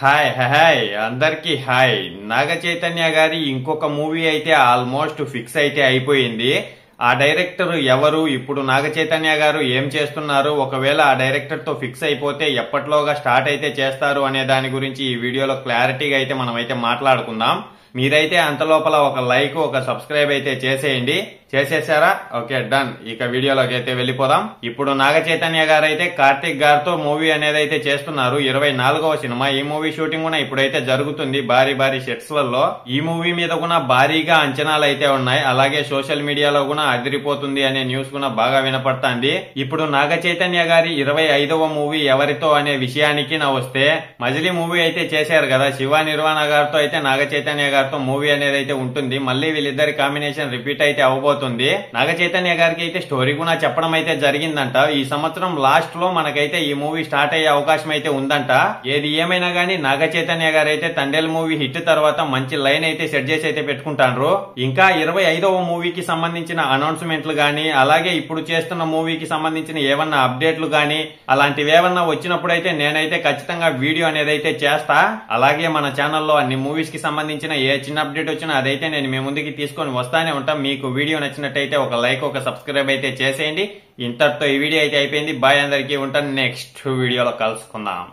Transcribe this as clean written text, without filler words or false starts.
Hi hi అందరికి hi. Naga Chaitanya గారి ఇంకొక మూవీ అయితే ఆల్మోస్ట్ ఫిక్స్ అయితే అయిపోయింది. ఆ డైరెక్టర్ ఎవరు, ఇప్పుడు నాగ చైతన్య గారు ఏం చేస్తున్నారు, ఒకవేళ ఆ డైరెక్టర్ తో ఫిక్స్ అయిపోతే ఎప్పట్లోగా స్టార్ట్ అయితే చేస్తారు అనే దాని గురించి ఈ వీడియోలో క్లారిటీగా అయితే మనం అయితే మాట్లాడుకుందాం. మీరైతే అంతలోపల ఒక లైక్ ఒక సబ్స్క్రైబ్ అయితే చేసేయండి. చేసేసారా? Okay, done. ఇక వీడియోలోకి అయితే వెళ్ళిపోదాం. ఇప్పుడు నాగ చైతన్య గారు అయితే కార్తిక్ గారితో మూవీ అనేది అయితే చేస్తున్నారు. 24వ సినిమా. ఈ మూవీ షూటింగ్ కూడా ఇప్పుడైతే జరుగుతుంది భారీ భారీ సెట్స్ లలో. ఈ మూవీ మీద కూడా భారీగా అంచనాలు అయితే ఉన్నాయి. అలాగే సోషల్ మీడియాలో కూడా అదిరిపోతుంది అనే న్యూస్ కూడా బాగా వినపడుతుంది. ఇప్పుడు నాగ చైతన్య గారి 25వ మూవీ ఎవరితో అనే విషయానికి నా వస్తే, మజిలీ మూవీ అయితే చేశారు కదా శివ నిర్వాణ గారితో, అయితే నాగ చైతన్య గారితో మూవీ అనేది అయితే ఉంటుంది. మళ్ళీ వీళ్ళిద్దరి కాంబినేషన్ రిపీట్ అయితే అవబోతుంది. నాగ చైతన్య గారికి అయితే స్టోరీ కూడా చెప్పడం అయితే జరిగిందంట. ఈ సంవత్సరం లాస్ట్ లో మనకైతే ఈ మూవీ స్టార్ట్ అయ్యే అవకాశం అయితే ఉందంట. ఏది ఏమైనా గానీ నాగ చైతన్య గారు అయితే తండేల్ మూవీ హిట్ తర్వాత మంచి లైన్ అయితే సెట్ చేసి అయితే పెట్టుకుంటారు. ఇంకా 25వ మూవీకి సంబంధించిన అనౌన్స్మెంట్లు గానీ, అలాగే ఇప్పుడు చేస్తున్న మూవీకి సంబంధించిన ఏమన్నా అప్డేట్లు గానీ అలాంటివి ఏమన్నా వచ్చినప్పుడు అయితే నేనైతే ఖచ్చితంగా వీడియో అనేది అయితే చేస్తా. అలాగే మన ఛానల్లో అన్ని మూవీస్ కి సంబంధించిన ఏ చిన్న అప్డేట్ వచ్చినా అదైతే నేను మీ ముందుకి తీసుకొని వస్తానే ఉంటాం. మీకు వీడియో నచ్చినట్టయితే ఒక లైక్ ఒక సబ్స్క్రైబ్ అయితే చేసేయండి. ఇంతటితో ఈ వీడియో అయితే అయిపోయింది. బాయ్ అందరికీ. ఉంటాను. నెక్స్ట్ వీడియోలో కలుసుకుందాం.